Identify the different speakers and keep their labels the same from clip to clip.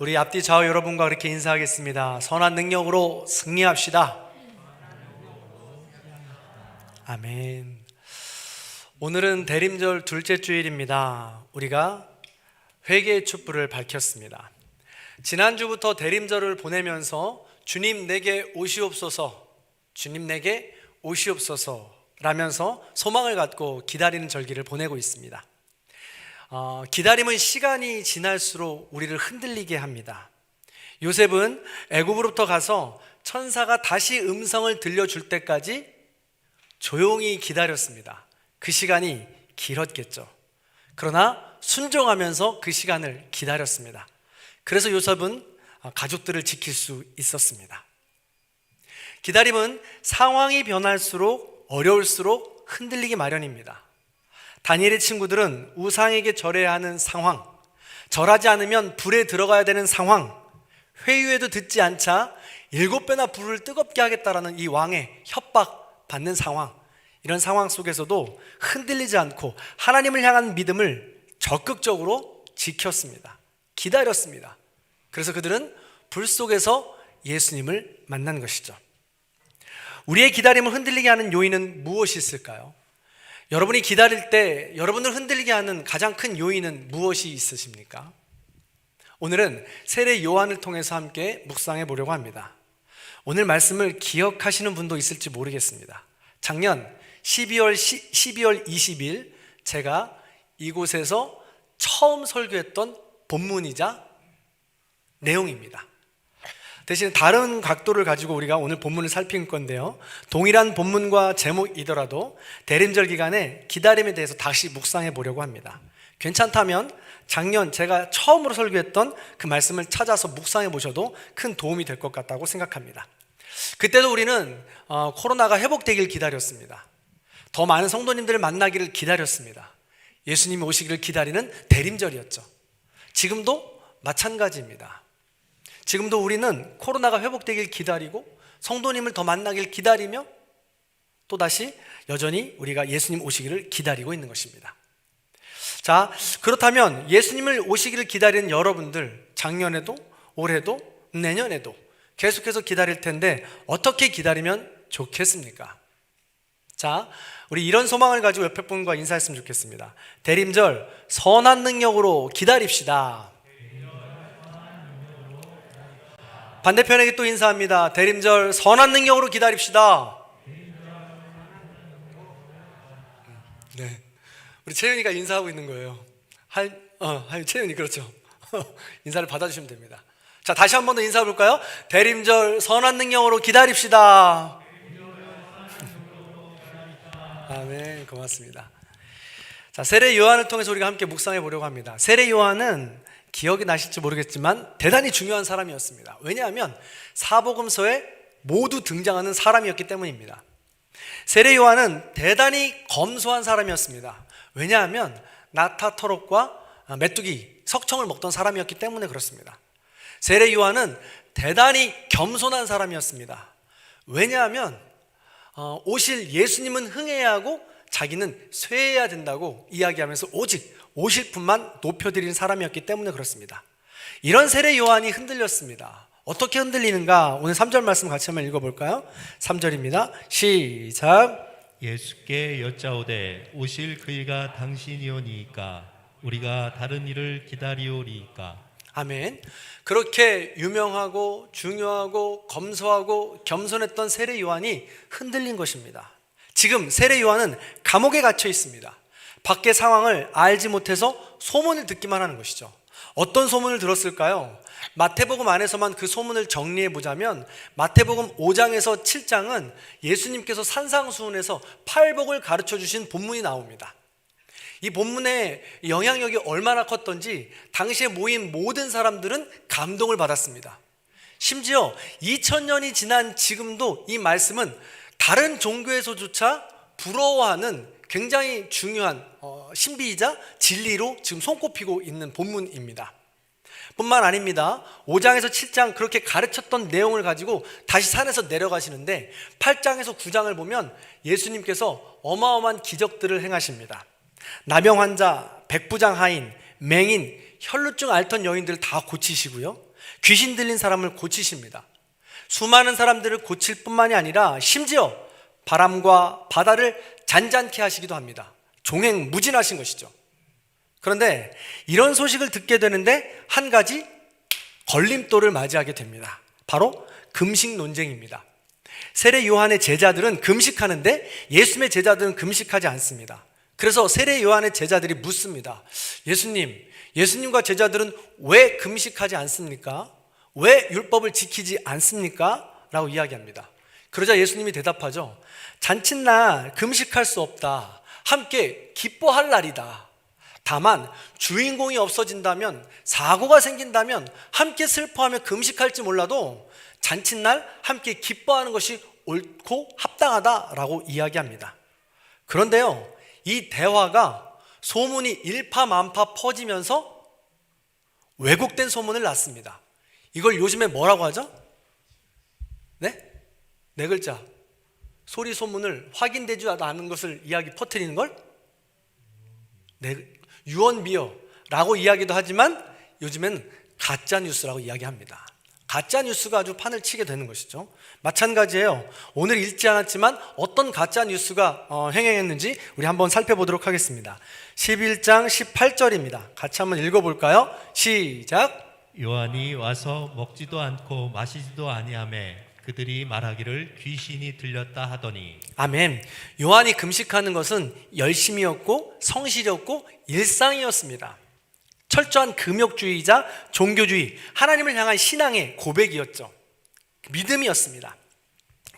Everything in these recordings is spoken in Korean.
Speaker 1: 우리 앞뒤 좌우 여러분과 그렇게 인사하겠습니다. 선한 능력으로 승리합시다. 아멘. 오늘은 대림절 둘째 주일입니다. 우리가 회개의 촛불을 밝혔습니다. 지난주부터 대림절을 보내면서 주님 내게 오시옵소서, 주님 내게 오시옵소서 라면서 소망을 갖고 기다리는 절기를 보내고 있습니다. 기다림은 시간이 지날수록 우리를 흔들리게 합니다. 요셉은 애굽으로부터 가서 천사가 다시 음성을 들려줄 때까지 조용히 기다렸습니다. 그 시간이 길었겠죠. 그러나 순종하면서 그 시간을 기다렸습니다. 그래서 요셉은 가족들을 지킬 수 있었습니다. 기다림은 상황이 변할수록 어려울수록 흔들리기 마련입니다. 다니엘의 친구들은 우상에게 절해야 하는 상황, 절하지 않으면 불에 들어가야 되는 상황, 회유에도 듣지 않자 7배나 불을 뜨겁게 하겠다라는 이 왕의 협박받는 상황, 이런 상황 속에서도 흔들리지 않고 하나님을 향한 믿음을 적극적으로 지켰습니다. 기다렸습니다. 그래서 그들은 불 속에서 예수님을 만난 것이죠. 우리의 기다림을 흔들리게 하는 요인은 무엇이 있을까요? 여러분이 기다릴 때 여러분을 흔들리게 하는 가장 큰 요인은 무엇이 있으십니까? 오늘은 세례 요한을 통해서 함께 묵상해 보려고 합니다. 오늘 말씀을 기억하시는 분도 있을지 모르겠습니다. 작년 12월 20일 제가 이곳에서 처음 설교했던 본문이자 내용입니다. 대신 다른 각도를 가지고 우리가 오늘 본문을 살필 건데요, 동일한 본문과 제목이더라도 대림절 기간에 기다림에 대해서 다시 묵상해 보려고 합니다. 괜찮다면 작년 제가 처음으로 설교했던 그 말씀을 찾아서 묵상해 보셔도 큰 도움이 될 것 같다고 생각합니다. 그때도 우리는 코로나가 회복되길 기다렸습니다. 더 많은 성도님들을 만나기를 기다렸습니다. 예수님이 오시기를 기다리는 대림절이었죠. 지금도 마찬가지입니다. 지금도 우리는 코로나가 회복되길 기다리고 성도님을 더 만나길 기다리며 또다시 여전히 우리가 예수님 오시기를 기다리고 있는 것입니다. 자, 그렇다면 예수님을 오시기를 기다리는 여러분들, 작년에도 올해도 내년에도 계속해서 기다릴 텐데 어떻게 기다리면 좋겠습니까? 자, 우리 이런 소망을 가지고 옆에 분과 인사했으면 좋겠습니다. 대림절 선한 능력으로 기다립시다. 반대편에게 또 인사합니다. 대림절 선한 능력으로 기다립시다. 네, 우리 채윤이가 인사하고 있는 거예요. 채윤이 그렇죠. 인사를 받아주시면 됩니다. 자, 다시 한 번 더 인사해 볼까요? 대림절 선한 능력으로 기다립시다. 아멘, 고맙습니다. 자, 세례 요한을 통해서 우리가 함께 묵상해 보려고 합니다. 세례 요한은 기억이 나실지 모르겠지만 대단히 중요한 사람이었습니다. 왜냐하면 사복음서에 모두 등장하는 사람이었기 때문입니다. 세례 요한은 대단히 검소한 사람이었습니다. 왜냐하면 나타 터럭과 메뚜기, 석청을 먹던 사람이었기 때문에 그렇습니다. 세례 요한은 대단히 겸손한 사람이었습니다. 왜냐하면 오실 예수님은 흥해야 하고 자기는 쇠해야 된다고 이야기하면서 오직 오실 분만 높여드리는 사람이었기 때문에 그렇습니다. 이런 세례 요한이 흔들렸습니다. 어떻게 흔들리는가? 오늘 3절 말씀 같이 한번 읽어볼까요? 3절입니다. 시작.
Speaker 2: 예수께 여짜오되 오실 그이가 당신이오니이까 우리가 다른 일을 기다리오리이까.
Speaker 1: 아멘. 그렇게 유명하고 중요하고 검소하고 겸손했던 세례 요한이 흔들린 것입니다. 지금 세례 요한은 감옥에 갇혀 있습니다. 밖의 상황을 알지 못해서 소문을 듣기만 하는 것이죠. 어떤 소문을 들었을까요? 마태복음 안에서만 그 소문을 정리해 보자면 마태복음 5장에서 7장은 예수님께서 산상수훈에서 팔복을 가르쳐 주신 본문이 나옵니다. 이 본문의 영향력이 얼마나 컸던지 당시에 모인 모든 사람들은 감동을 받았습니다. 심지어 2000년이 지난 지금도 이 말씀은 다른 종교에서조차 부러워하는 굉장히 중요한 신비이자 진리로 지금 손꼽히고 있는 본문입니다. 뿐만 아닙니다. 5장에서 7장 그렇게 가르쳤던 내용을 가지고 다시 산에서 내려가시는데 8장에서 9장을 보면 예수님께서 어마어마한 기적들을 행하십니다. 나병 환자, 백부장 하인, 맹인, 혈루증 앓던 여인들을 다 고치시고요, 귀신 들린 사람을 고치십니다. 수많은 사람들을 고칠 뿐만이 아니라 심지어 바람과 바다를 잔잔케 하시기도 합니다. 종횡무진하신 것이죠. 그런데 이런 소식을 듣게 되는데 한 가지 걸림돌을 맞이하게 됩니다. 바로 금식 논쟁입니다. 세례 요한의 제자들은 금식하는데 예수님의 제자들은 금식하지 않습니다. 그래서 세례 요한의 제자들이 묻습니다. 예수님과 제자들은 왜 금식하지 않습니까? 왜 율법을 지키지 않습니까? 라고 이야기합니다. 그러자 예수님이 대답하죠. 잔칫날 금식할 수 없다. 함께 기뻐할 날이다. 다만 주인공이 없어진다면, 사고가 생긴다면 함께 슬퍼하며 금식할지 몰라도 잔칫날 함께 기뻐하는 것이 옳고 합당하다라고 이야기합니다. 그런데요, 이 대화가 소문이 일파만파 퍼지면서 왜곡된 소문을 낳습니다. 이걸 요즘에 뭐라고 하죠? 네 글자. 소리 소문을 확인되지 않은 것을 이야기 퍼뜨리는 걸 유언비어라고 이야기도 하지만 요즘엔 가짜 뉴스라고 이야기합니다. 가짜 뉴스가 아주 판을 치게 되는 것이죠. 마찬가지예요. 오늘 읽지 않았지만 어떤 가짜 뉴스가 행행했는지 우리 한번 살펴보도록 하겠습니다. 11장 18절입니다. 같이 한번 읽어볼까요? 시작.
Speaker 2: 요한이 와서 먹지도 않고 마시지도 아니하매 그들이 말하기를 귀신이 들렸다 하더니.
Speaker 1: 아멘. 요한이 금식하는 것은 열심이었고 성실이었고 일상이었습니다. 철저한 금욕주의자, 종교주의, 하나님을 향한 신앙의 고백이었죠. 믿음이었습니다.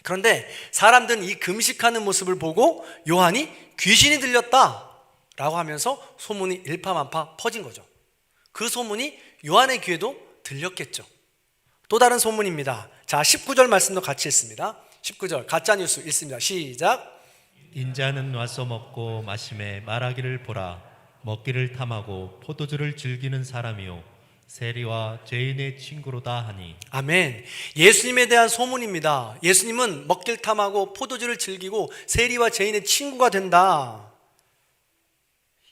Speaker 1: 그런데 사람들은 이 금식하는 모습을 보고 요한이 귀신이 들렸다라고 하면서 소문이 일파만파 퍼진 거죠. 그 소문이 요한의 귀에도 들렸겠죠. 또 다른 소문입니다. 자, 19절 말씀도 같이 읽습니다. 19절 가짜뉴스 읽습니다. 시작.
Speaker 2: 인자는 와서 먹고 마심에 말하기를 보라. 먹기를 탐하고 포도주를 즐기는 사람이요 세리와 죄인의 친구로다 하니.
Speaker 1: 아멘. 예수님에 대한 소문입니다. 예수님은 먹기를 탐하고 포도주를 즐기고 세리와 죄인의 친구가 된다.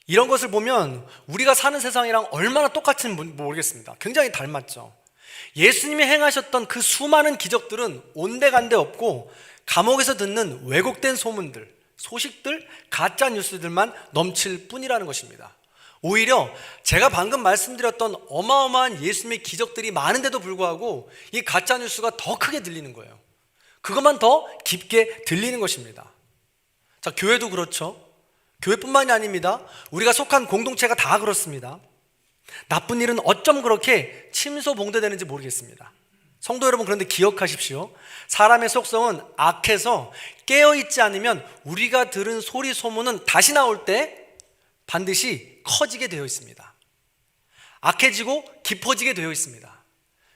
Speaker 1: 이런 것을 보면 우리가 사는 세상이랑 얼마나 똑같은지 모르겠습니다. 굉장히 닮았죠. 예수님이 행하셨던 그 수많은 기적들은 온데간데 없고 감옥에서 듣는 왜곡된 소문들, 소식들, 가짜 뉴스들만 넘칠 뿐이라는 것입니다. 오히려 제가 방금 말씀드렸던 어마어마한 예수님의 기적들이 많은데도 불구하고 이 가짜 뉴스가 더 크게 들리는 거예요. 그것만 더 깊게 들리는 것입니다. 자, 교회도 그렇죠. 교회뿐만이 아닙니다. 우리가 속한 공동체가 다 그렇습니다. 나쁜 일은 어쩜 그렇게 침소봉대되는지 모르겠습니다. 성도 여러분, 그런데 기억하십시오. 사람의 속성은 악해서 깨어있지 않으면 우리가 들은 소리 소문은 다시 나올 때 반드시 커지게 되어 있습니다. 악해지고 깊어지게 되어 있습니다.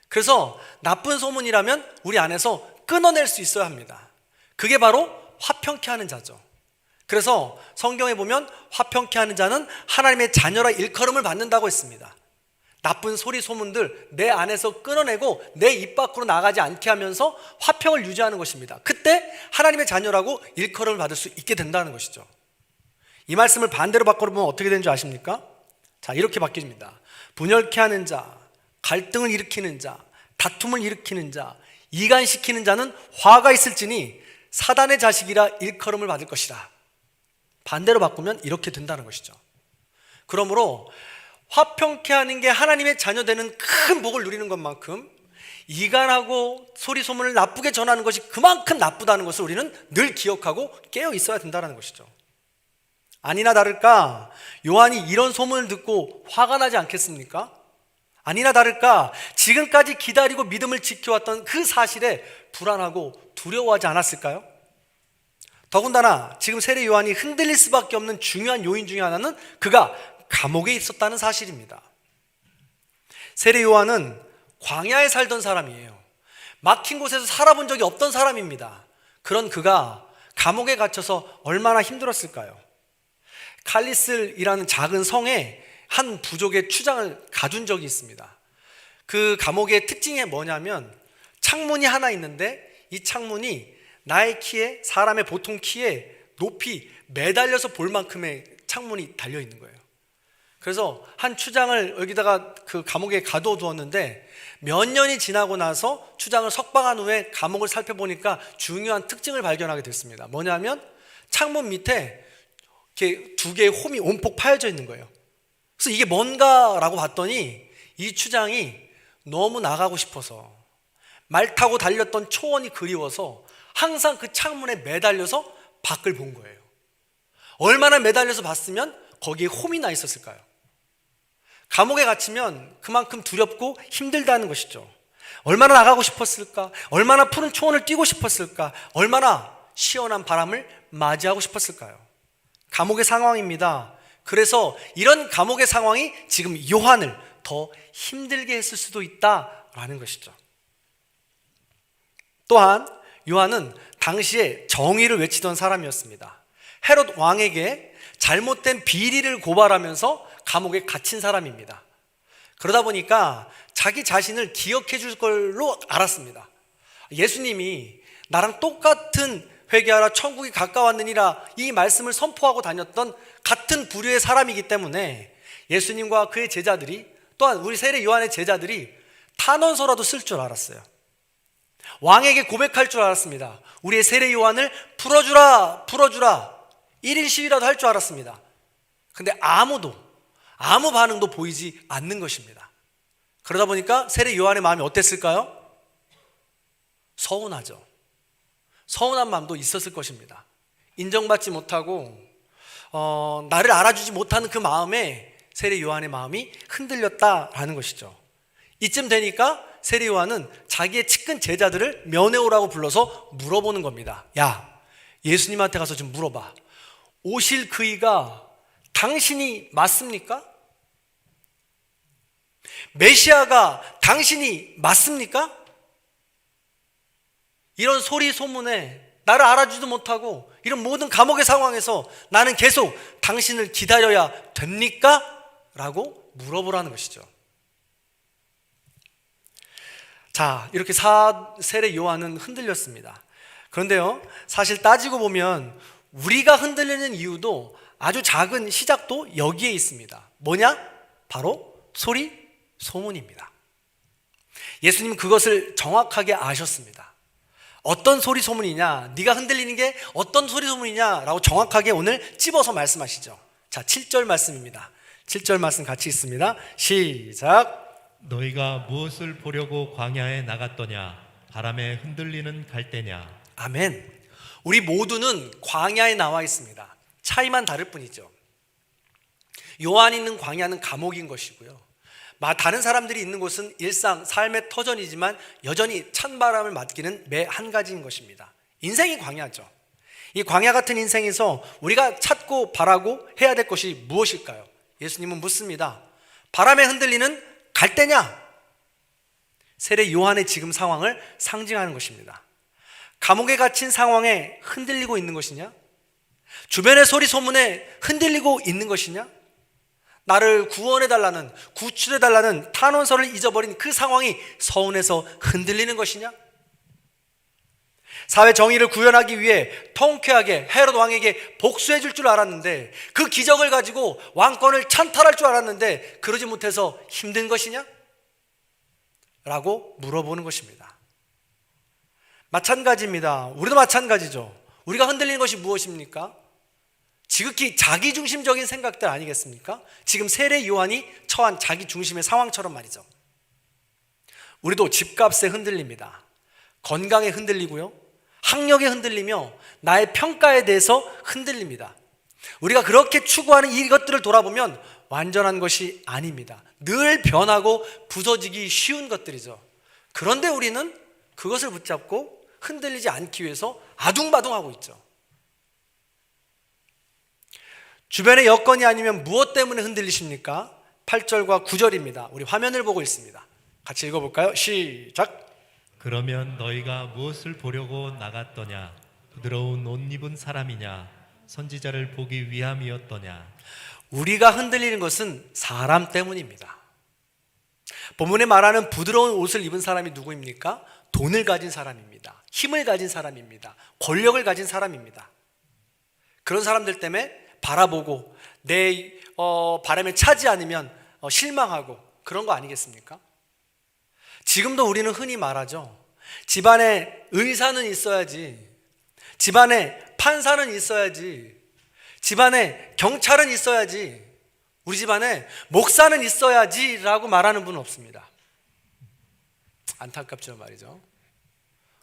Speaker 1: 그래서 나쁜 소문이라면 우리 안에서 끊어낼 수 있어야 합니다. 그게 바로 화평케 하는 자죠. 그래서 성경에 보면 화평케 하는 자는 하나님의 자녀라 일컬음을 받는다고 했습니다. 나쁜 소리 소문들 내 안에서 끊어내고 내 입 밖으로 나가지 않게 하면서 화평을 유지하는 것입니다. 그때 하나님의 자녀라고 일컬음을 받을 수 있게 된다는 것이죠. 이 말씀을 반대로 바꿔보면 어떻게 되는 줄 아십니까? 자, 이렇게 바뀝니다. 분열케 하는 자, 갈등을 일으키는 자, 다툼을 일으키는 자, 이간시키는 자는 화가 있을지니 사단의 자식이라 일컬음을 받을 것이다. 반대로 바꾸면 이렇게 된다는 것이죠. 그러므로 화평케 하는 게 하나님의 자녀되는 큰 복을 누리는 것만큼 이간하고 소리 소문을 나쁘게 전하는 것이 그만큼 나쁘다는 것을 우리는 늘 기억하고 깨어 있어야 된다는 것이죠. 아니나 다를까 요한이 이런 소문을 듣고 화가 나지 않겠습니까? 아니나 다를까 지금까지 기다리고 믿음을 지켜왔던 그 사실에 불안하고 두려워하지 않았을까요? 더군다나 지금 세례 요한이 흔들릴 수밖에 없는 중요한 요인 중에 하나는 그가 감옥에 있었다는 사실입니다. 세례 요한은 광야에 살던 사람이에요. 막힌 곳에서 살아본 적이 없던 사람입니다. 그런 그가 감옥에 갇혀서 얼마나 힘들었을까요? 칼리슬이라는 작은 성에 한 부족의 추장을 가둔 적이 있습니다. 그 감옥의 특징이 뭐냐면 창문이 하나 있는데 이 창문이 나의 키에, 사람의 보통 키에 높이 매달려서 볼 만큼의 창문이 달려 있는 거예요. 그래서 한 추장을 여기다가 그 감옥에 가둬두었는데 몇 년이 지나고 나서 추장을 석방한 후에 감옥을 살펴보니까 중요한 특징을 발견하게 됐습니다. 뭐냐면 창문 밑에 이렇게 두 개의 홈이 온폭 파여져 있는 거예요. 그래서 이게 뭔가라고 봤더니 이 추장이 너무 나가고 싶어서 말 타고 달렸던 초원이 그리워서 항상 그 창문에 매달려서 밖을 본 거예요. 얼마나 매달려서 봤으면 거기에 홈이 나 있었을까요? 감옥에 갇히면 그만큼 두렵고 힘들다는 것이죠. 얼마나 나가고 싶었을까? 얼마나 푸른 초원을 뛰고 싶었을까? 얼마나 시원한 바람을 맞이하고 싶었을까요? 감옥의 상황입니다. 그래서 이런 감옥의 상황이 지금 요한을 더 힘들게 했을 수도 있다라는 것이죠. 또한 요한은 당시에 정의를 외치던 사람이었습니다. 헤롯 왕에게 잘못된 비리를 고발하면서 감옥에 갇힌 사람입니다. 그러다 보니까 자기 자신을 기억해 줄 걸로 알았습니다. 예수님이 나랑 똑같은 회개하라 천국이 가까웠느니라 이 말씀을 선포하고 다녔던 같은 부류의 사람이기 때문에 예수님과 그의 제자들이, 또한 우리 세례 요한의 제자들이 탄원서라도 쓸 줄 알았어요. 왕에게 고백할 줄 알았습니다. 우리의 세례 요한을 풀어주라 1인 시위라도 할 줄 알았습니다. 근데 아무 반응도 보이지 않는 것입니다. 그러다 보니까 세례 요한의 마음이 어땠을까요? 서운하죠. 서운한 마음도 있었을 것입니다. 인정받지 못하고 나를 알아주지 못하는 그 마음에 세례 요한의 마음이 흔들렸다라는 것이죠. 이쯤 되니까 세례 요한은 자기의 측근 제자들을 면회오라고 불러서 물어보는 겁니다. 야, 예수님한테 가서 좀 물어봐. 오실 그이가 당신이 맞습니까? 메시아가 당신이 맞습니까? 이런 소리 소문에 나를 알아주지도 못하고 이런 모든 감옥의 상황에서 나는 계속 당신을 기다려야 됩니까? 라고 물어보라는 것이죠. 자, 이렇게 세례 요한은 흔들렸습니다. 그런데요, 사실 따지고 보면 우리가 흔들리는 이유도 아주 작은 시작도 여기에 있습니다. 뭐냐? 바로 소리 소문입니다. 예수님은 그것을 정확하게 아셨습니다. 어떤 소리 소문이냐, 네가 흔들리는 게 어떤 소리 소문이냐라고 정확하게 오늘 찝어서 말씀하시죠. 자, 7절 말씀입니다. 7절 말씀 같이 있습니다. 시작.
Speaker 2: 너희가 무엇을 보려고 광야에 나갔더냐? 바람에 흔들리는 갈대냐?
Speaker 1: 아멘. 우리 모두는 광야에 나와 있습니다. 차이만 다를 뿐이죠. 요한이 있는 광야는 감옥인 것이고요, 다른 사람들이 있는 곳은 일상 삶의 터전이지만 여전히 찬바람을 맞기는 매 한 가지인 것입니다. 인생이 광야죠. 이 광야 같은 인생에서 우리가 찾고 바라고 해야 될 것이 무엇일까요? 예수님은 묻습니다. 바람에 흔들리는 갈대냐? 세례 요한의 지금 상황을 상징하는 것입니다. 감옥에 갇힌 상황에 흔들리고 있는 것이냐? 주변의 소리 소문에 흔들리고 있는 것이냐? 나를 구원해달라는, 구출해달라는 탄원서를 잊어버린 그 상황이 서운해서 흔들리는 것이냐? 사회 정의를 구현하기 위해 통쾌하게 헤롯 왕에게 복수해 줄 줄 알았는데, 그 기적을 가지고 왕권을 찬탈할 줄 알았는데 그러지 못해서 힘든 것이냐? 라고 물어보는 것입니다. 마찬가지입니다. 우리도 마찬가지죠. 우리가 흔들리는 것이 무엇입니까? 지극히 자기중심적인 생각들 아니겠습니까? 지금 세례 요한이 처한 자기중심의 상황처럼 말이죠. 우리도 집값에 흔들립니다. 건강에 흔들리고요, 학력에 흔들리며 나의 평가에 대해서 흔들립니다. 우리가 그렇게 추구하는 이것들을 돌아보면 완전한 것이 아닙니다. 늘 변하고 부서지기 쉬운 것들이죠. 그런데 우리는 그것을 붙잡고 흔들리지 않기 위해서 아둥바둥하고 있죠. 주변의 여건이 아니면 무엇 때문에 흔들리십니까? 8절과 9절입니다. 우리 화면을 보고 있습니다. 같이 읽어볼까요? 시작.
Speaker 2: 그러면 너희가 무엇을 보려고 나갔더냐? 부드러운 옷 입은 사람이냐? 선지자를 보기 위함이었더냐?
Speaker 1: 우리가 흔들리는 것은 사람 때문입니다. 본문에 말하는 부드러운 옷을 입은 사람이 누구입니까? 돈을 가진 사람입니다. 힘을 가진 사람입니다. 권력을 가진 사람입니다. 그런 사람들 때문에 바라보고 내 바람에 차지 않으면 실망하고 그런 거 아니겠습니까? 지금도 우리는 흔히 말하죠. 집안에 의사는 있어야지, 집안에 판사는 있어야지, 집안에 경찰은 있어야지, 우리 집안에 목사는 있어야지 라고 말하는 분은 없습니다. 안타깝죠 말이죠.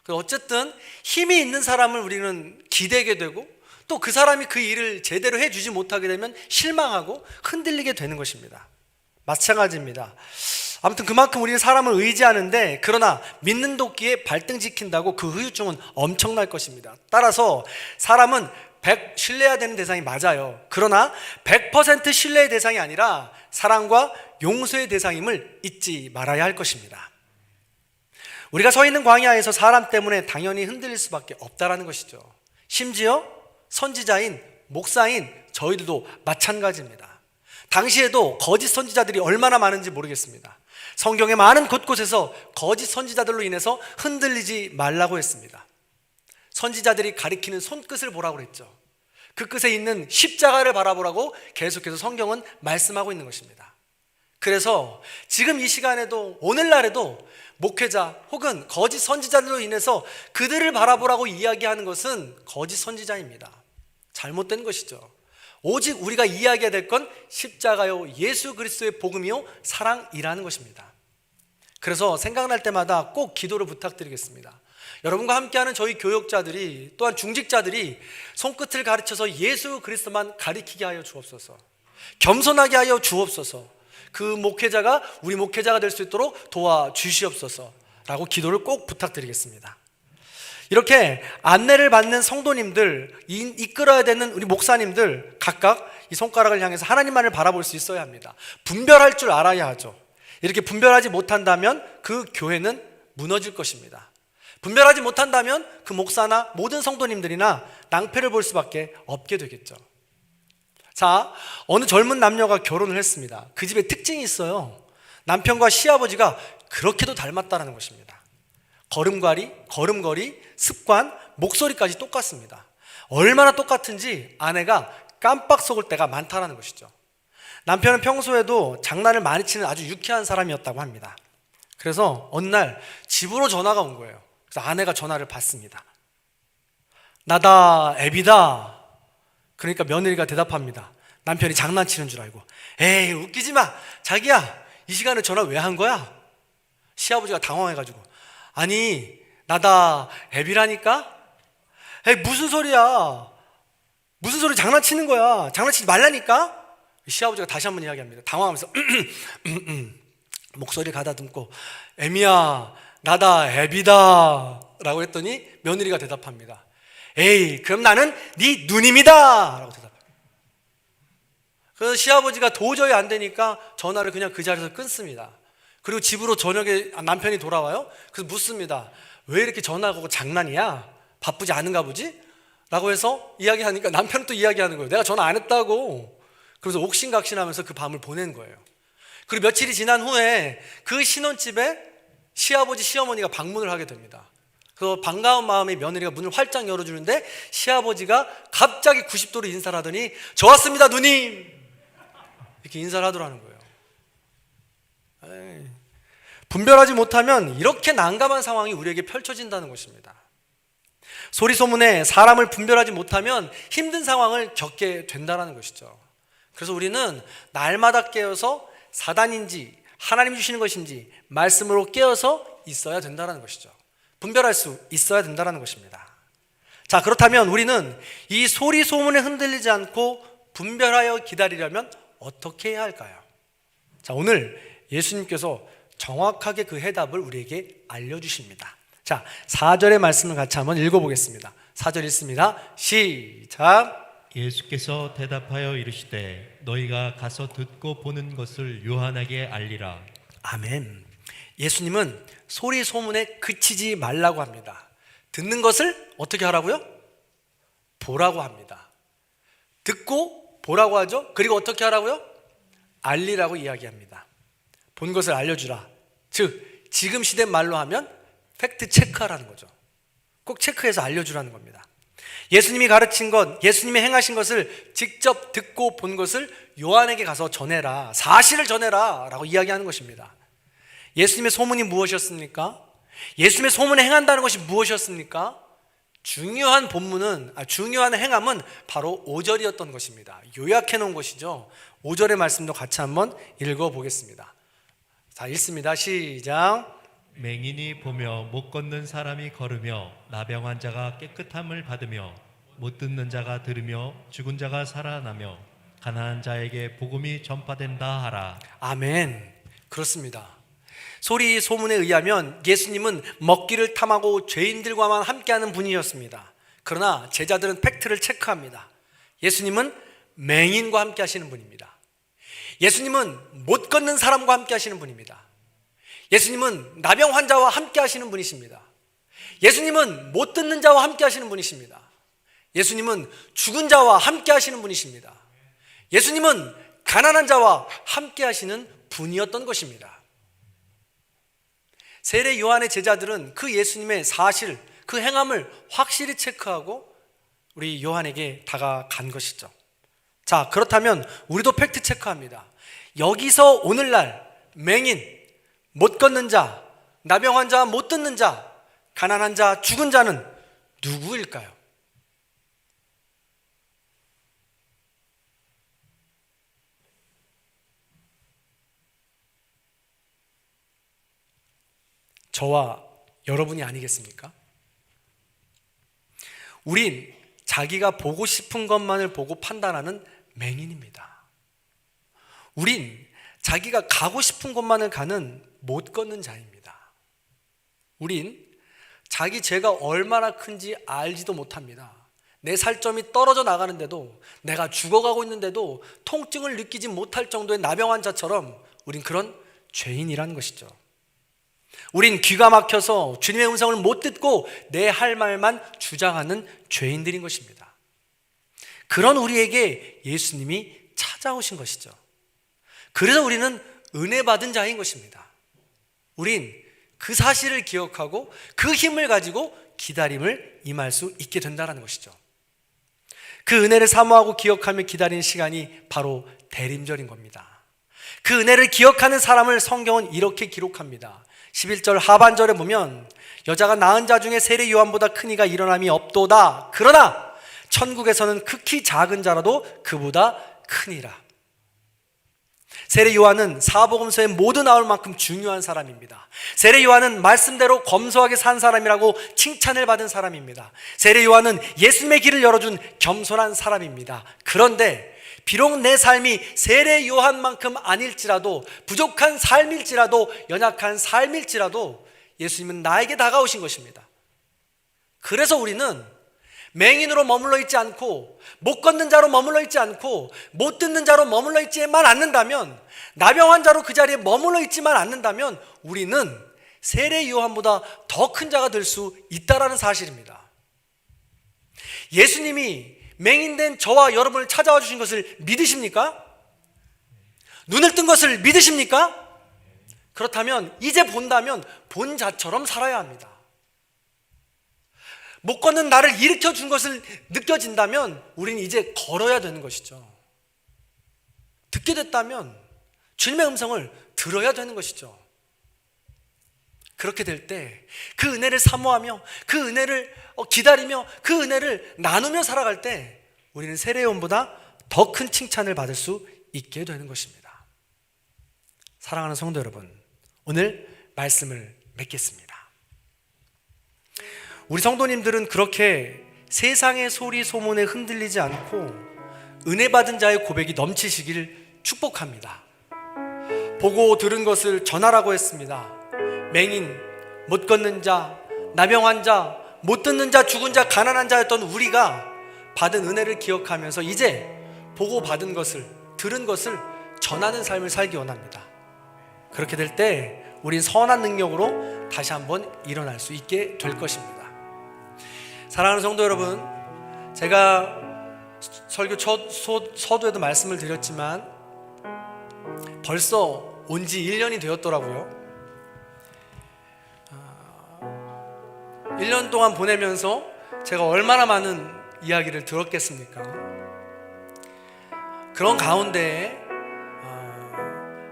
Speaker 1: 어쨌든 힘이 있는 사람을 우리는 기대게 되고 또 그 사람이 그 일을 제대로 해주지 못하게 되면 실망하고 흔들리게 되는 것입니다. 마찬가지입니다. 아무튼 그만큼 우리는 사람을 의지하는데, 그러나 믿는 도끼에 발등 지킨다고 그 후유증은 엄청날 것입니다. 따라서 사람은 100 신뢰해야 되는 대상이 맞아요. 그러나 100% 신뢰의 대상이 아니라 사랑과 용서의 대상임을 잊지 말아야 할 것입니다. 우리가 서 있는 광야에서 사람 때문에 당연히 흔들릴 수밖에 없다라는 것이죠. 심지어 선지자인 목사인 저희들도 마찬가지입니다. 당시에도 거짓 선지자들이 얼마나 많은지 모르겠습니다. 성경의 많은 곳곳에서 거짓 선지자들로 인해서 흔들리지 말라고 했습니다. 선지자들이 가리키는 손끝을 보라고 했죠. 그 끝에 있는 십자가를 바라보라고 계속해서 성경은 말씀하고 있는 것입니다. 그래서 지금 이 시간에도, 오늘날에도 목회자 혹은 거짓 선지자들로 인해서 그들을 바라보라고 이야기하는 것은 거짓 선지자입니다. 잘못된 것이죠. 오직 우리가 이야기해야 될 건 십자가요, 예수 그리스도의 복음이요, 사랑이라는 것입니다. 그래서 생각날 때마다 꼭 기도를 부탁드리겠습니다. 여러분과 함께하는 저희 교역자들이, 또한 중직자들이 손끝을 가르쳐서 예수 그리스도만 가리키게 하여 주옵소서. 겸손하게 하여 주옵소서. 그 목회자가 우리 목회자가 될 수 있도록 도와주시옵소서 라고 기도를 꼭 부탁드리겠습니다. 이렇게 안내를 받는 성도님들, 이끌어야 되는 우리 목사님들 각각 이 손가락을 향해서 하나님만을 바라볼 수 있어야 합니다. 분별할 줄 알아야 하죠. 이렇게 분별하지 못한다면 그 교회는 무너질 것입니다. 분별하지 못한다면 그 목사나 모든 성도님들이나 낭패를 볼 수밖에 없게 되겠죠. 자, 어느 젊은 남녀가 결혼을 했습니다. 그 집에 특징이 있어요. 남편과 시아버지가 그렇게도 닮았다는 것입니다. 걸음걸이, 습관, 목소리까지 똑같습니다. 얼마나 똑같은지 아내가 깜빡 속을 때가 많다는 것이죠. 남편은 평소에도 장난을 많이 치는 아주 유쾌한 사람이었다고 합니다. 그래서 어느 날 집으로 전화가 온 거예요. 그래서 아내가 전화를 받습니다. 나다, 애비다. 그러니까 며느리가 대답합니다. 남편이 장난치는 줄 알고, 에이 웃기지 마, 자기야 이 시간에 전화 왜 한 거야? 시아버지가 당황해가지고, 아니 나다 애비라니까? 에이 무슨 소리야, 무슨 소리, 장난치는 거야, 장난치지 말라니까? 시아버지가 다시 한번 이야기합니다. 당황하면서 목소리 가다듬고, 애미야 나다 애비다 라고 했더니 며느리가 대답합니다. 에이 그럼 나는 네 누님이다 라고 대답합니다. 그래서 시아버지가 도저히 안 되니까 전화를 그냥 그 자리에서 끊습니다. 그리고 집으로 저녁에 남편이 돌아와요. 그래서 묻습니다. 왜 이렇게 전화가 오고 장난이야? 바쁘지 않은가 보지? 라고 해서 이야기하니까 남편은 또 이야기하는 거예요. 내가 전화 안 했다고. 그래서 옥신각신하면서 그 밤을 보낸 거예요. 그리고 며칠이 지난 후에 그 신혼집에 시아버지 시어머니가 방문을 하게 됩니다. 그 반가운 마음에 며느리가 문을 활짝 열어주는데 시아버지가 갑자기 90도로 인사를 하더니, 저 왔습니다 누님, 이렇게 인사를 하더라는 거예요. 에이, 분별하지 못하면 이렇게 난감한 상황이 우리에게 펼쳐진다는 것입니다. 소리소문에 사람을 분별하지 못하면 힘든 상황을 겪게 된다는 것이죠. 그래서 우리는 날마다 깨어서 사단인지 하나님 주시는 것인지 말씀으로 깨어서 있어야 된다는 것이죠. 분별할 수 있어야 된다는 것입니다. 자, 그렇다면 우리는 이 소리 소문에 흔들리지 않고 분별하여 기다리려면 어떻게 해야 할까요? 자, 오늘 예수님께서 정확하게 그 해답을 우리에게 알려주십니다. 자, 4절의 말씀을 같이 한번 읽어보겠습니다. 4절 읽습니다. 시작.
Speaker 2: 예수께서 대답하여 이르시되 너희가 가서 듣고 보는 것을 요한에게 알리라.
Speaker 1: 아멘. 예수님은 소리 소문에 그치지 말라고 합니다. 듣는 것을 어떻게 하라고요? 보라고 합니다. 듣고 보라고 하죠. 그리고 어떻게 하라고요? 알리라고 이야기합니다. 본 것을 알려주라. 즉 지금 시대 말로 하면 팩트 체크하라는 거죠. 꼭 체크해서 알려주라는 겁니다. 예수님이 가르친 것, 예수님이 행하신 것을 직접 듣고 본 것을 요한에게 가서 전해라, 사실을 전해라 라고 이야기하는 것입니다. 예수님의 소문이 무엇이었습니까? 예수님의 소문에 행한다는 것이 무엇이었습니까? 중요한 행함은 바로 5절이었던 것입니다. 요약해 놓은 것이죠. 5절의 말씀도 같이 한번 읽어보겠습니다. 자, 읽습니다. 시작.
Speaker 2: 맹인이 보며 못 걷는 사람이 걸으며 나병 자가 깨끗함을 받으며 못 듣는 자가 들으며 죽은 자가 살아나며 가난한 자에게 복음이 전파된다 하라.
Speaker 1: 아멘. 그렇습니다. 소리 소문에 의하면 예수님은 먹기를 탐하고 죄인들과만 함께하는 분이었습니다. 그러나 제자들은 팩트를 체크합니다. 예수님은 맹인과 함께 하시는 분입니다. 예수님은 못 걷는 사람과 함께 하시는 분입니다. 예수님은 나병 환자와 함께 하시는 분이십니다. 예수님은 못 듣는 자와 함께 하시는 분이십니다. 예수님은 죽은 자와 함께 하시는 분이십니다. 예수님은 가난한 자와 함께 하시는 분이었던 것입니다. 세례 요한의 제자들은 그 예수님의 사실, 그 행함을 확실히 체크하고 우리 요한에게 다가간 것이죠. 자, 그렇다면 우리도 팩트 체크합니다. 여기서 오늘날 맹인, 못 걷는 자, 나병 환자, 못 듣는 자, 가난한 자, 죽은 자는 누구일까요? 저와 여러분이 아니겠습니까? 우린 자기가 보고 싶은 것만을 보고 판단하는 맹인입니다. 우린 자기가 가고 싶은 곳만을 가는 못 걷는 자입니다. 우린 자기 죄가 얼마나 큰지 알지도 못합니다. 내 살점이 떨어져 나가는데도, 내가 죽어가고 있는데도 통증을 느끼지 못할 정도의 나병 환자처럼 우린 그런 죄인이라는 것이죠. 우린 귀가 막혀서 주님의 음성을 못 듣고 내 할 말만 주장하는 죄인들인 것입니다. 그런 우리에게 예수님이 찾아오신 것이죠. 그래서 우리는 은혜 받은 자인 것입니다. 우린 그 사실을 기억하고 그 힘을 가지고 기다림을 임할 수 있게 된다는 것이죠. 그 은혜를 사모하고 기억하며 기다리는 시간이 바로 대림절인 겁니다. 그 은혜를 기억하는 사람을 성경은 이렇게 기록합니다. 11절 하반절에 보면 여자가 낳은 자 중에 세례 요한보다 큰 이가 일어남이 없도다. 그러나 천국에서는 극히 작은 자라도 그보다 크니라. 세례 요한은 사복음서에 모두 나올 만큼 중요한 사람입니다. 세례 요한은 말씀대로 검소하게 산 사람이라고 칭찬을 받은 사람입니다. 세례 요한은 예수님의 길을 열어준 겸손한 사람입니다. 그런데 비록 내 삶이 세례 요한만큼 아닐지라도, 부족한 삶일지라도, 연약한 삶일지라도 예수님은 나에게 다가오신 것입니다. 그래서 우리는 맹인으로 머물러 있지 않고, 못 걷는 자로 머물러 있지 않고, 못 듣는 자로 머물러 있지만 않는다면, 나병 환자로 그 자리에 머물러 있지만 않는다면 우리는 세례 요한보다 더 큰 자가 될 수 있다는 사실입니다. 예수님이 맹인된 저와 여러분을 찾아와 주신 것을 믿으십니까? 눈을 뜬 것을 믿으십니까? 그렇다면 이제 본다면 본 자처럼 살아야 합니다. 못 걷는 나를 일으켜 준 것을 느껴진다면 우리는 이제 걸어야 되는 것이죠. 듣게 됐다면 주님의 음성을 들어야 되는 것이죠. 그렇게 될 때 그 은혜를 사모하며, 그 은혜를 기다리며, 그 은혜를 나누며 살아갈 때 우리는 세례 요한보다 더 큰 칭찬을 받을 수 있게 되는 것입니다. 사랑하는 성도 여러분, 오늘 말씀을 맺겠습니다. 우리 성도님들은 그렇게 세상의 소리 소문에 흔들리지 않고 은혜 받은 자의 고백이 넘치시길 축복합니다. 보고 들은 것을 전하라고 했습니다. 맹인, 못 걷는 자, 나병 환자, 못 듣는 자, 죽은 자, 가난한 자였던 우리가 받은 은혜를 기억하면서 이제 보고 받은 것을, 들은 것을 전하는 삶을 살기 원합니다. 그렇게 될 때 우린 선한 능력으로 다시 한번 일어날 수 있게 될 것입니다. 사랑하는 성도 여러분, 제가 설교 서두에도 말씀을 드렸지만 벌써 온 지 1년이 되었더라고요. 1년 동안 보내면서 제가 얼마나 많은 이야기를 들었겠습니까? 그런 가운데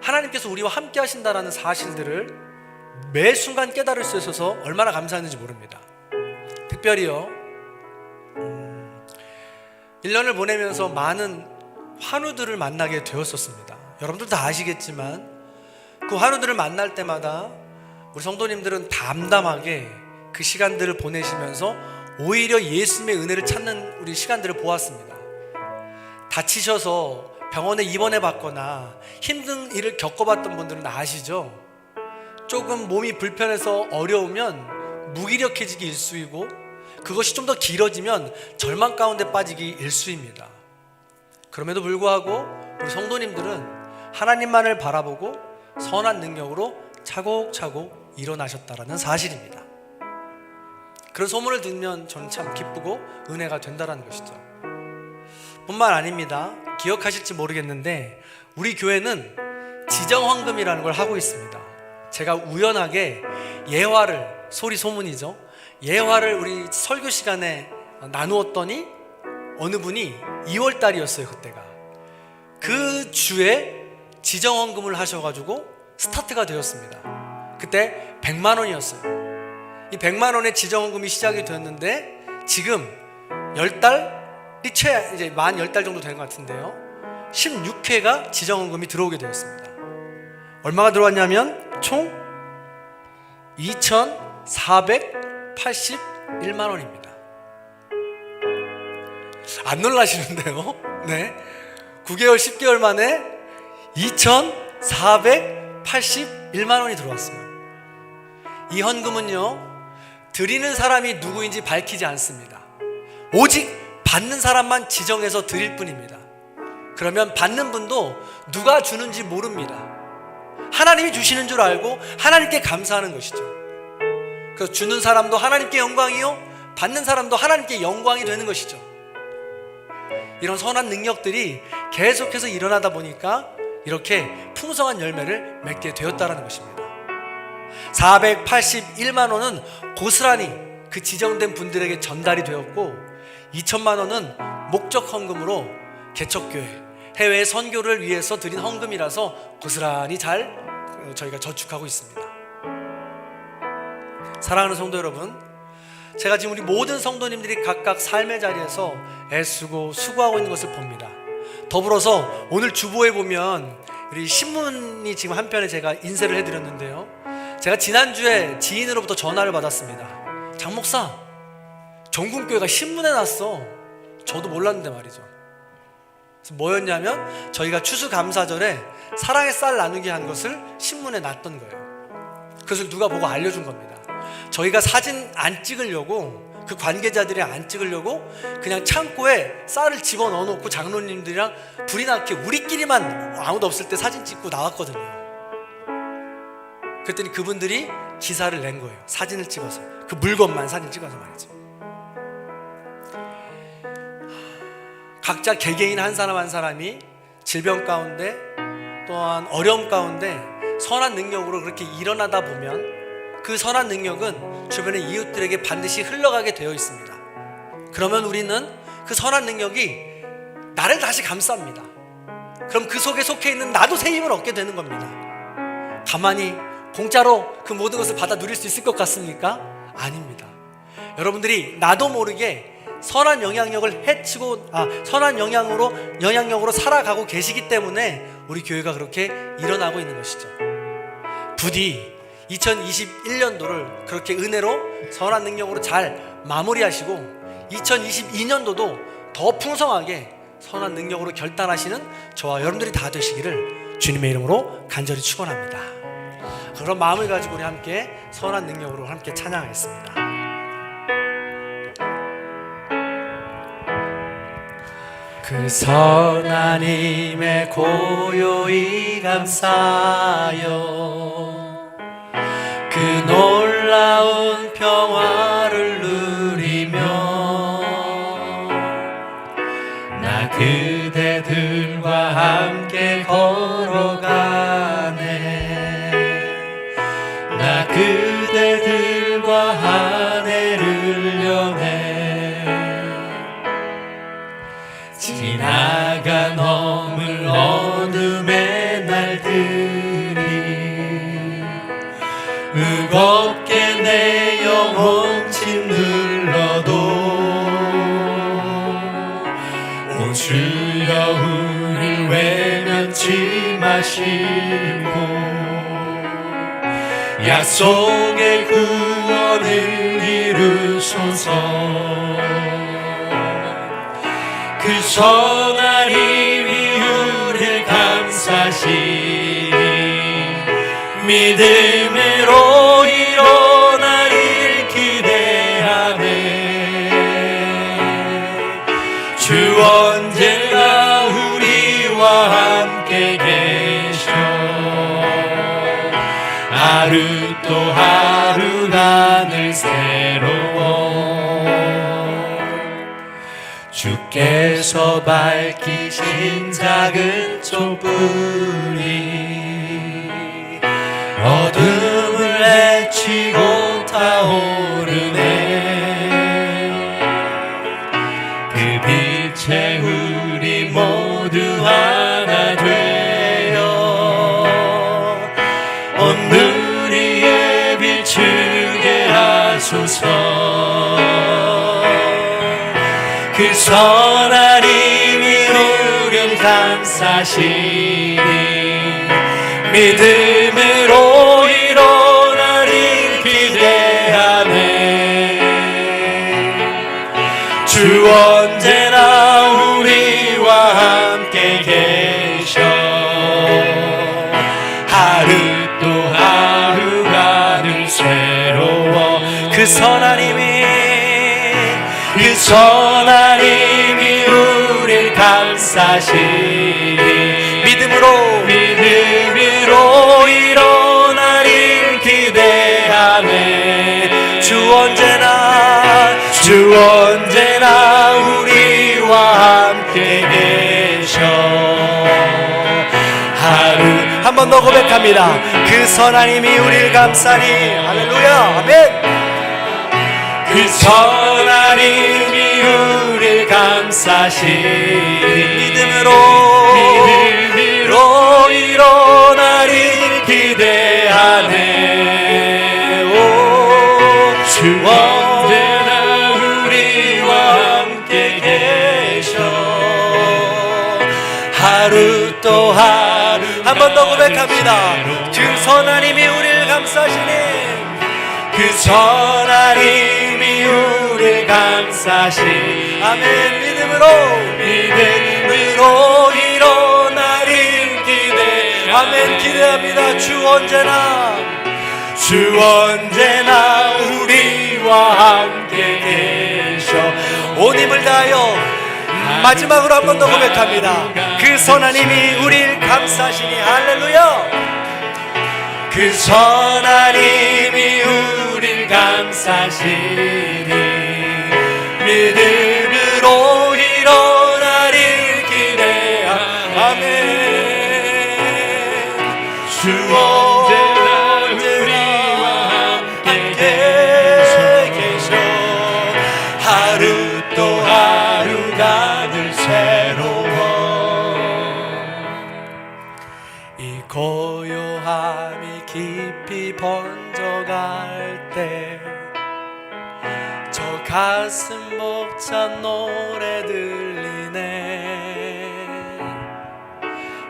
Speaker 1: 하나님께서 우리와 함께 하신다라는 사실들을 매 순간 깨달을 수 있어서 얼마나 감사했는지 모릅니다. 특별히요, 1년을 보내면서 많은 환우들을 만나게 되었었습니다. 여러분들 다 아시겠지만 그 환우들을 만날 때마다 우리 성도님들은 담담하게 그 시간들을 보내시면서 오히려 예수님의 은혜를 찾는 우리 시간들을 보았습니다. 다치셔서 병원에 입원해 봤거나 힘든 일을 겪어봤던 분들은 아시죠? 조금 몸이 불편해서 어려우면 무기력해지기 일쑤이고, 그것이 좀 더 길어지면 절망 가운데 빠지기 일쑤입니다. 그럼에도 불구하고 우리 성도님들은 하나님만을 바라보고 선한 능력으로 차곡차곡 일어나셨다라는 사실입니다. 그런 소문을 듣면 저는 참 기쁘고 은혜가 된다라는 것이죠. 뿐만 아닙니다. 기억하실지 모르겠는데 우리 교회는 지정헌금이라는 걸 하고 있습니다. 제가 우연하게 예화를, 소리 소문이죠, 예화를 우리 설교 시간에 나누었더니 어느 분이 2월 달이었어요. 그때가 그 주에 지정헌금을 하셔가지고 스타트가 되었습니다. 그때 100만 원이었어요. 이 100만 원의 지정헌금이 시작이 되었는데 지금 10달이 이제 만 10달 정도 된 것 같은데요, 16회가 지정헌금이 들어오게 되었습니다. 얼마가 들어왔냐면 총 2,481만 원입니다. 안 놀라시는데요? 네, 9개월 10개월 만에 2,481만 원이 들어왔어요. 이 헌금은요, 드리는 사람이 누구인지 밝히지 않습니다. 오직 받는 사람만 지정해서 드릴 뿐입니다. 그러면 받는 분도 누가 주는지 모릅니다. 하나님이 주시는 줄 알고 하나님께 감사하는 것이죠. 그래서 주는 사람도 하나님께 영광이요, 받는 사람도 하나님께 영광이 되는 것이죠. 이런 선한 능력들이 계속해서 일어나다 보니까 이렇게 풍성한 열매를 맺게 되었다는 것입니다. 481만 원은 고스란히 그 지정된 분들에게 전달이 되었고, 2천만 원은 목적 헌금으로 개척교회, 해외 선교를 위해서 드린 헌금이라서 고스란히 잘 저희가 저축하고 있습니다. 사랑하는 성도 여러분, 제가 지금 우리 모든 성도님들이 각각 삶의 자리에서 애쓰고 수고하고 있는 것을 봅니다. 더불어서 오늘 주보에 보면 우리 신문이 지금 한편에 제가 인쇄를 해드렸는데요, 제가 지난주에 지인으로부터 전화를 받았습니다. 장 목사, 정군교회가 신문에 났어. 저도 몰랐는데 말이죠. 그래서 뭐였냐면 저희가 추수감사절에 사랑의 쌀 나누기 한 것을 신문에 놨던 거예요. 그래서 누가 보고 알려준 겁니다. 저희가 사진 안 찍으려고, 그 관계자들이 안 찍으려고 그냥 창고에 쌀을 집어넣어 놓고 장로님들이랑 불이 나게 우리끼리만 아무도 없을 때 사진 찍고 나왔거든요. 그랬더니 그분들이 기사를 낸 거예요. 사진을 찍어서, 그 물건만 사진 찍어서 말이죠. 각자 개개인 한 사람 한 사람이 질병 가운데 또한 어려움 가운데 선한 능력으로 그렇게 일어나다 보면 그 선한 능력은 주변의 이웃들에게 반드시 흘러가게 되어 있습니다. 그러면 우리는 그 선한 능력이 나를 다시 감쌉니다. 그럼 그 속에 속해 있는 나도 새 힘을 얻게 되는 겁니다. 가만히 공짜로 그 모든 것을 받아 누릴 수 있을 것 같습니까? 아닙니다. 여러분들이 나도 모르게 선한 영향력을 선한 영향력으로 살아가고 계시기 때문에 우리 교회가 그렇게 일어나고 있는 것이죠. 부디 2021년도를 그렇게 은혜로 선한 능력으로 잘 마무리하시고 2022년도도 더 풍성하게 선한 능력으로 결단하시는 저와 여러분들이 다 되시기를 주님의 이름으로 간절히 축원합니다. 그런 마음을 가지고 우리 함께 선한 능력으로 함께 찬양하겠습니다. 그 선한 힘에 고요히 감사하여 그 놀라운 평화를 누리며 나 그대들과 함께 걸어가네. 나 그대들과 한 해를 여네.
Speaker 2: 버겁게 내 영혼 짓눌러도 오 주여 우릴 외면치 마시고 약속의 구원을 이루소서. 그 선한 힘이 우릴 감싸시니 믿음으로 일어나길 기대하네. 주 언제나 우리와 함께 계셔 하루 또 하루가 늘 새로워. 주께서 밝히신 작은 촛불이 어둠을 헤치고 타오르네. 그 빛에 우리 모두 하나 되어 온 누리에 비추게 하소서. 그 선한 힘이 우릴 감싸시니 믿음으로 일어나길 기대하네. 주 언제나 우리와 함께 계셔 하루 또 하루가 늘 새로워. 그 선한 힘이 우릴 감싸시니 믿음으로 일어나길 기대하네. 주 언제나 우리와 함께 계셔 하루. 한 번 더 고백합니다. 그 선한 힘이 우리를 감싸니. 할렐루야. 아멘. 그 선한 힘이 우릴 감싸시니 믿음으로 일어나길 기대하네. 오, 주 언제나 우리와 함께 계셔 하루 또 하루. 한 번 더 고백합니다. 그 선한 힘이 우리를 감싸시니 그 선한 힘이 우리를 감싸시니 아멘. 믿음으로 일어나길 기대. 아멘. 기대합니다. 주 언제나 우리와 함께 계셔. 온 힘을 다하여 마지막으로 한 번 더 고백합니다. 그 선한 힘이 우리를 감싸시니. 할렐루야. 그 선한 힘이 우릴 감싸시니 믿음으로 일어나길 기대하네. 아멘. 주 언제나 우리와 함께 계셔 하루 또 하루가 늘 새로워. 이 고요함이 깊이 번져갈 때 저 가슴 벅찬 노래 들리네.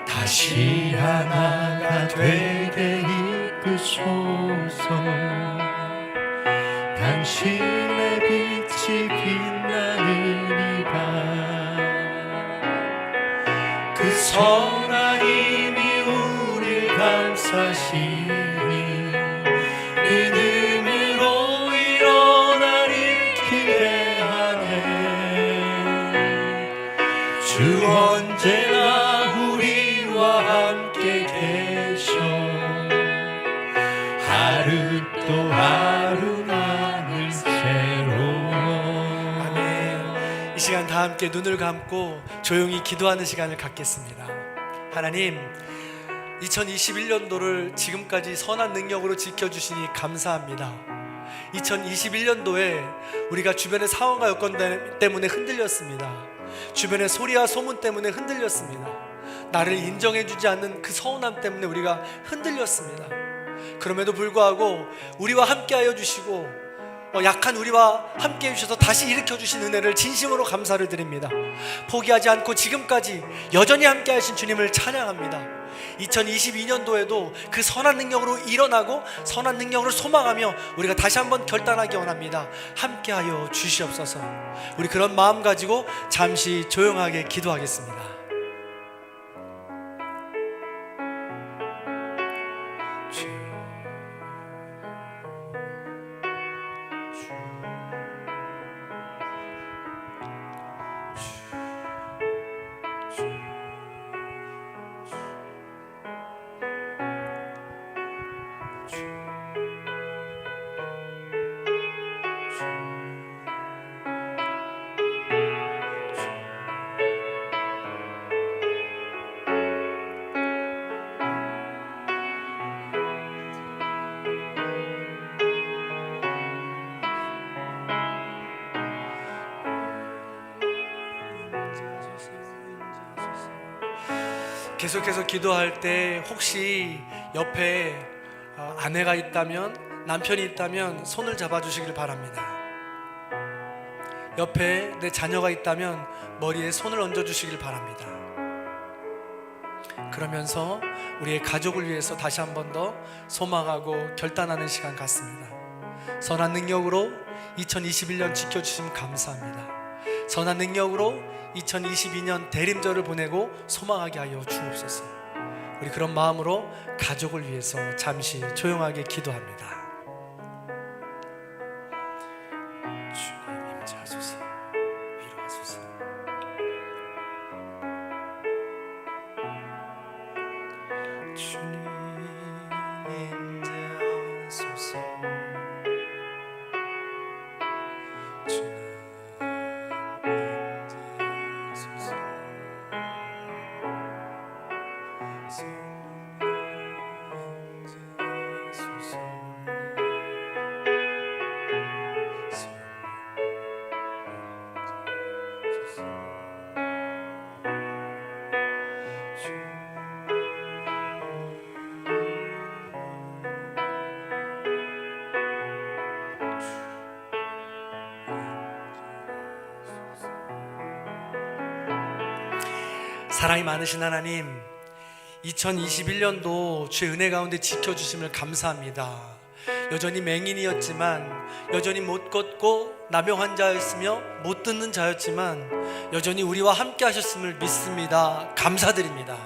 Speaker 2: 다시 하나가 되게 이끄소서. 당신의 빛이 빛나는 이 밤 그 선한 힘이 우릴 감싸시니 믿음으로 일어나길 기대하네. 주 언제나 우리와 함께 계셔 하루 또 하루가 늘 새로워. 아멘. 이 시간 다 함께 눈을 감고 조용히 기도하는 시간을 갖겠습니다. 하나님, 2021년도를 지금까지 선한 능력으로 지켜주시니 감사합니다. 2021년도에 우리가 주변의 상황과 여건 때문에 흔들렸습니다. 주변의 소리와 소문 때문에 흔들렸습니다. 나를 인정해주지 않는 그 서운함 때문에 우리가 흔들렸습니다.
Speaker 1: 그럼에도 불구하고 우리와 함께하여 주시고 약한 우리와 함께 해주셔서 다시 일으켜주신 은혜를 진심으로 감사를 드립니다. 포기하지 않고 지금까지 여전히 함께 하신 주님을 찬양합니다. 2022년도에도 그 선한 능력으로 일어나고 선한 능력으로 소망하며 우리가 다시 한번 결단하기 원합니다. 함께하여 주시옵소서. 우리 그런 마음 가지고 잠시 조용하게 기도하겠습니다. 계속해서 기도할 때 혹시 옆에 아내가 있다면, 남편이 있다면 손을 잡아주시길 바랍니다. 옆에 내 자녀가 있다면 머리에 손을 얹어주시길 바랍니다. 그러면서 우리의 가족을 위해서 다시 한 번 더 소망하고 결단하는 시간 같습니다. 선한 능력으로 2021년 지켜주심 감사합니다. 선한 능력으로 2022년 대림절을 보내고 소망하게 하여 주옵소서. 우리 그런 마음으로 가족을 위해서 잠시 조용하게 기도합니다. 주님 임재하소서. 위로하소서. 주님 임재하소서. 사랑이 많으신 하나님, 2021년도 주의 은혜 가운데 지켜주심을 감사합니다. 여전히 맹인이었지만, 여전히 못 걷고 나병 자였으며 못 듣는 자였지만 여전히 우리와 함께 하셨음을 믿습니다. 감사드립니다.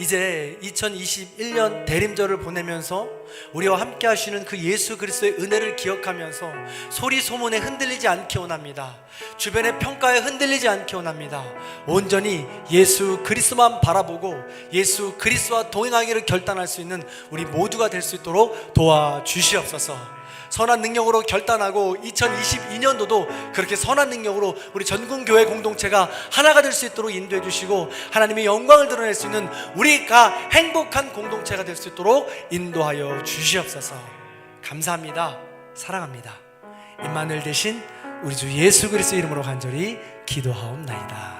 Speaker 1: 이제 2021년 대림절을 보내면서 우리와 함께 하시는 그 예수 그리스도의 은혜를 기억하면서 소리 소문에 흔들리지 않게 원합니다. 주변의 평가에 흔들리지 않게 원합니다. 온전히 예수 그리스도만 바라보고 예수 그리스도와 동행하기를 결단할 수 있는 우리 모두가 될 수 있도록 도와주시옵소서. 선한 능력으로 결단하고 2022년도도 그렇게 선한 능력으로 우리 전군교회 공동체가 하나가 될 수 있도록 인도해 주시고 하나님의 영광을 드러낼 수 있는 우리가 행복한 공동체가 될 수 있도록 인도하여 주시옵소서. 감사합니다. 사랑합니다. 임마누엘 되신 우리 주 예수 그리스도 이름으로 간절히 기도하옵나이다.